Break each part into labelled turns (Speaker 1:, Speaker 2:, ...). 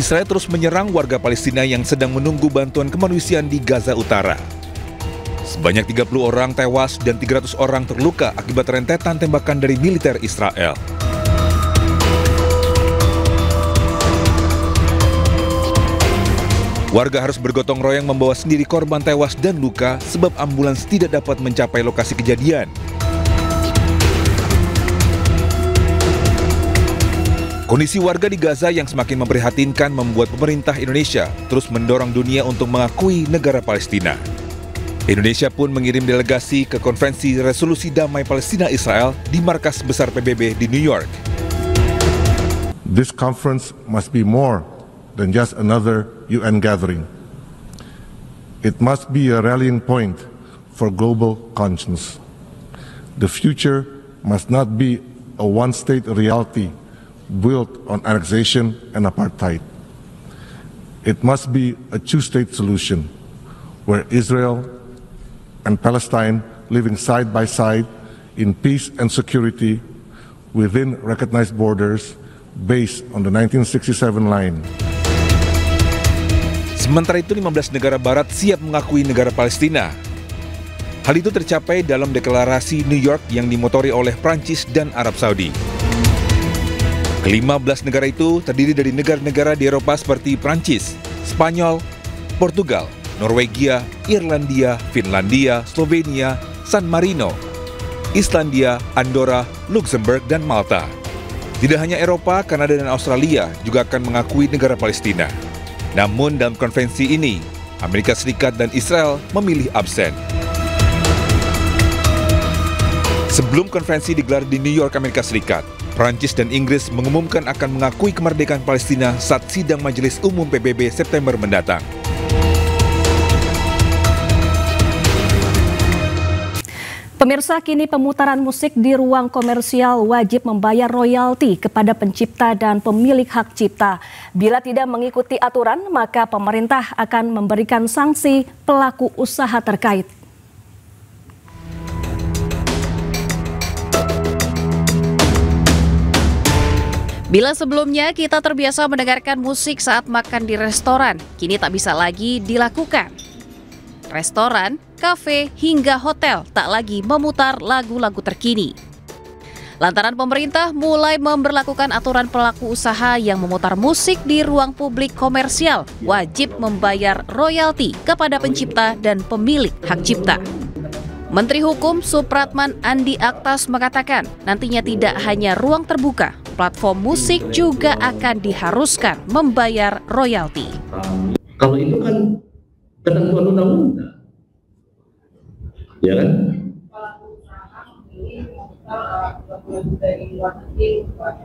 Speaker 1: Israel terus menyerang warga Palestina yang sedang menunggu bantuan kemanusiaan di Gaza Utara. Sebanyak 30 orang tewas dan 300 orang terluka akibat rentetan tembakan dari militer Israel. Warga harus bergotong royong membawa sendiri korban tewas dan luka sebab ambulans tidak dapat mencapai lokasi kejadian. Kondisi warga di Gaza yang semakin memprihatinkan membuat pemerintah Indonesia terus mendorong dunia untuk mengakui negara Palestina. Indonesia pun mengirim delegasi ke Konferensi Resolusi Damai Palestina-Israel di markas besar PBB di New York.
Speaker 2: This conference must be more than just another UN gathering. It must be a rallying point for global conscience. The future must not be a one-state reality built on annexation and apartheid. It must be a two-state solution where Israel and Palestine living side by side in peace and security within recognized borders based on the 1967 line.
Speaker 1: Sementara itu 15 negara barat siap mengakui negara Palestina. Hal itu tercapai dalam deklarasi New York yang dimotori oleh Prancis dan Arab Saudi. Ke-15 negara itu terdiri dari negara-negara di Eropa seperti Prancis, Spanyol, Portugal, Norwegia, Irlandia, Finlandia, Slovenia, San Marino, Islandia, Andorra, Luxembourg, dan Malta. Tidak hanya Eropa, Kanada, dan Australia juga akan mengakui negara Palestina. Namun dalam konferensi ini, Amerika Serikat dan Israel memilih absen. Sebelum konferensi digelar di New York, Amerika Serikat, Prancis dan Inggris mengumumkan akan mengakui kemerdekaan Palestina saat sidang Majelis Umum PBB September mendatang.
Speaker 3: Pemirsa, kini pemutaran musik di ruang komersial wajib membayar royalti kepada pencipta dan pemilik hak cipta. Bila tidak mengikuti aturan, maka pemerintah akan memberikan sanksi pelaku usaha terkait.
Speaker 4: Bila sebelumnya kita terbiasa mendengarkan musik saat makan di restoran, kini tak bisa lagi dilakukan. Restoran, kafe, hingga hotel tak lagi memutar lagu-lagu terkini. Lantaran pemerintah mulai memberlakukan aturan pelaku usaha yang memutar musik di ruang publik komersial wajib membayar royalti kepada pencipta dan pemilik hak cipta. Menteri Hukum Supratman Andi Aktas mengatakan nantinya tidak hanya ruang terbuka, platform musik juga akan diharuskan membayar royalti.
Speaker 5: Kalau itu kan ketentuan undang-undang, ya kan?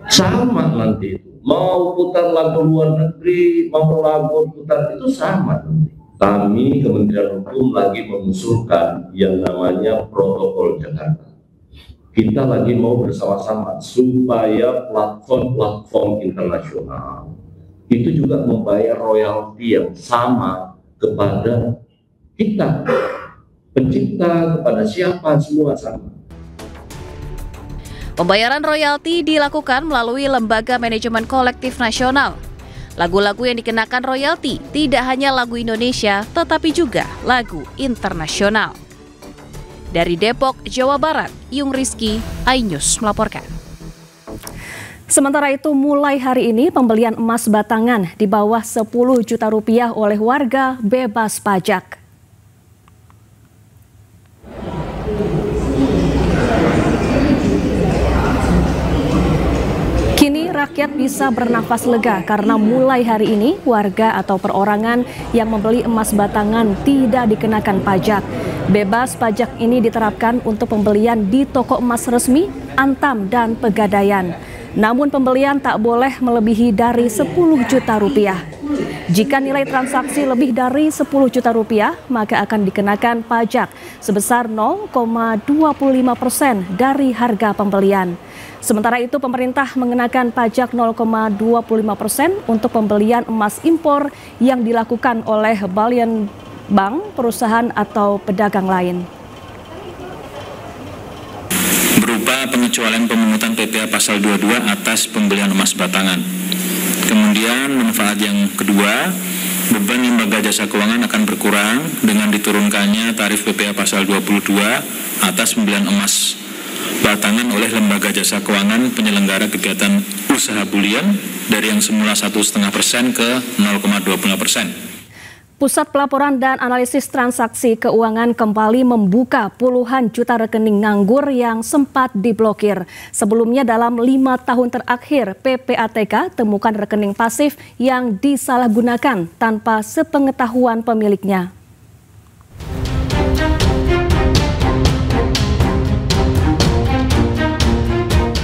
Speaker 5: Sama nanti itu. Mau putar lagu luar negeri, mau lagu putar itu sama nanti. Kami Kementerian Hukum lagi mengusulkan yang namanya protokol Jakarta. Kita lagi mau bersama-sama supaya platform-platform internasional itu juga membayar royalti yang sama kepada kita, pencipta, kepada siapa, semua sama.
Speaker 4: Pembayaran royalti dilakukan melalui Lembaga Manajemen Kolektif Nasional. Lagu-lagu yang dikenakan royalti tidak hanya lagu Indonesia, tetapi juga lagu internasional. Dari Depok, Jawa Barat, Yung Rizky, iNews melaporkan.
Speaker 3: Sementara itu, mulai hari ini pembelian emas batangan di bawah 10 juta rupiah oleh warga bebas pajak. Kini rakyat bisa bernafas lega karena mulai hari ini warga atau perorangan yang membeli emas batangan tidak dikenakan pajak. Bebas pajak ini diterapkan untuk pembelian di toko emas resmi, Antam, dan Pegadaian. Namun pembelian tak boleh melebihi dari 10 juta rupiah. Jika nilai transaksi lebih dari 10 juta rupiah, maka akan dikenakan pajak sebesar 0,25% dari harga pembelian. Sementara itu, pemerintah mengenakan pajak 0,25% untuk pembelian emas impor yang dilakukan oleh Balian Bank, perusahaan atau pedagang lain.
Speaker 6: Berupa pengecualian pemungutan PPh pasal 22 atas pembelian emas batangan. Kemudian manfaat yang kedua, beban lembaga jasa keuangan akan berkurang dengan diturunkannya tarif PPh pasal 22 atas pembelian emas batangan oleh lembaga jasa keuangan penyelenggara kegiatan usaha bulian dari yang semula 1,5% ke 0,25%.
Speaker 3: Pusat Pelaporan dan Analisis Transaksi Keuangan kembali membuka puluhan juta rekening nganggur yang sempat diblokir. Sebelumnya dalam 5 tahun terakhir, PPATK temukan rekening pasif yang disalahgunakan tanpa sepengetahuan pemiliknya.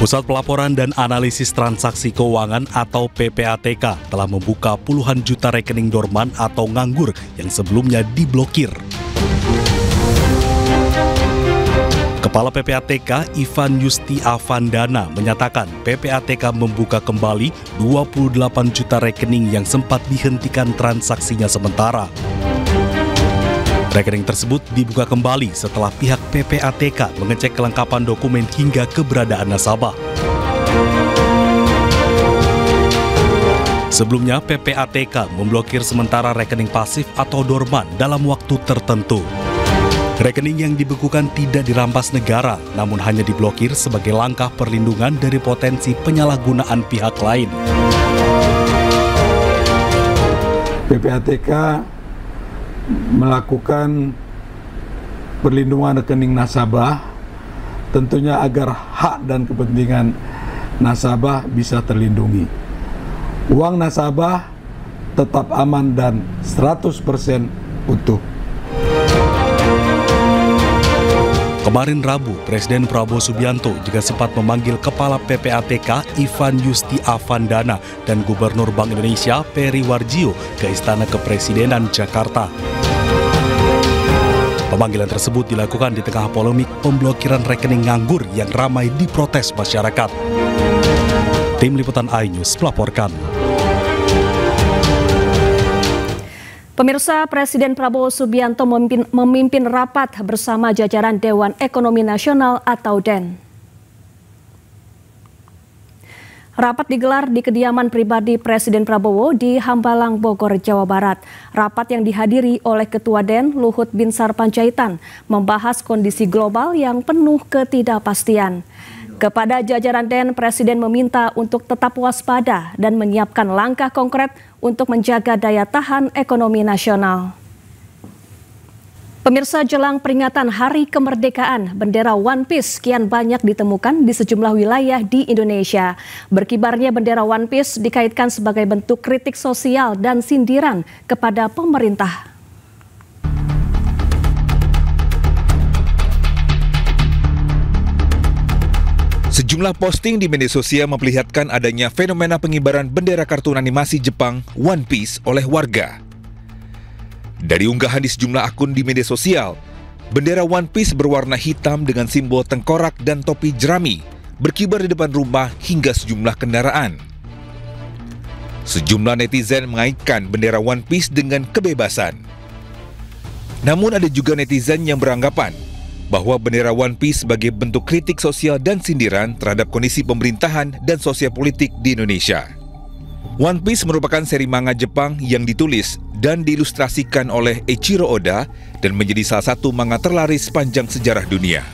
Speaker 7: Pusat Pelaporan dan Analisis Transaksi Keuangan atau PPATK telah membuka puluhan juta rekening dorman atau nganggur yang sebelumnya diblokir. Kepala PPATK Ivan Yusti Avandana menyatakan PPATK membuka kembali 28 juta rekening yang sempat dihentikan transaksinya sementara. Rekening tersebut dibuka kembali setelah pihak PPATK mengecek kelengkapan dokumen hingga keberadaan nasabah. Sebelumnya, PPATK memblokir sementara rekening pasif atau dorman dalam waktu tertentu. Rekening yang dibekukan tidak dirampas negara, namun hanya diblokir sebagai langkah perlindungan dari potensi penyalahgunaan pihak lain.
Speaker 8: PPATK melakukan perlindungan rekening nasabah tentunya agar hak dan kepentingan nasabah bisa terlindungi. Uang nasabah tetap aman dan 100% utuh.
Speaker 7: Kemarin Rabu, Presiden Prabowo Subianto juga sempat memanggil Kepala PPATK Ivan Yusti Avandana dan Gubernur Bank Indonesia Peri Warjio ke Istana Kepresidenan Jakarta. Pemanggilan tersebut dilakukan di tengah polemik pemblokiran rekening nganggur yang ramai diprotes masyarakat. Tim Liputan iNews melaporkan.
Speaker 3: Pemirsa, Presiden Prabowo Subianto memimpin rapat bersama jajaran Dewan Ekonomi Nasional atau DEN. Rapat digelar di kediaman pribadi Presiden Prabowo di Hambalang, Bogor, Jawa Barat. Rapat yang dihadiri oleh Ketua DEN Luhut Binsar Panjaitan membahas kondisi global yang penuh ketidakpastian. Kepada jajaran DEN, Presiden meminta untuk tetap waspada dan menyiapkan langkah konkret untuk menjaga daya tahan ekonomi nasional. Pemirsa, jelang peringatan Hari Kemerdekaan, bendera One Piece kian banyak ditemukan di sejumlah wilayah di Indonesia. Berkibarnya bendera One Piece dikaitkan sebagai bentuk kritik sosial dan sindiran kepada pemerintah.
Speaker 1: Sejumlah posting di media sosial memperlihatkan adanya fenomena pengibaran bendera kartun animasi Jepang One Piece oleh warga. Dari unggahan di sejumlah akun di media sosial, bendera One Piece berwarna hitam dengan simbol tengkorak dan topi jerami berkibar di depan rumah hingga sejumlah kendaraan. Sejumlah netizen mengaitkan bendera One Piece dengan kebebasan. Namun ada juga netizen yang beranggapan bahwa bendera One Piece sebagai bentuk kritik sosial dan sindiran terhadap kondisi pemerintahan dan sosial politik di Indonesia. One Piece merupakan seri manga Jepang yang ditulis dan diilustrasikan oleh Eiichiro Oda dan menjadi salah satu manga terlaris sepanjang sejarah dunia.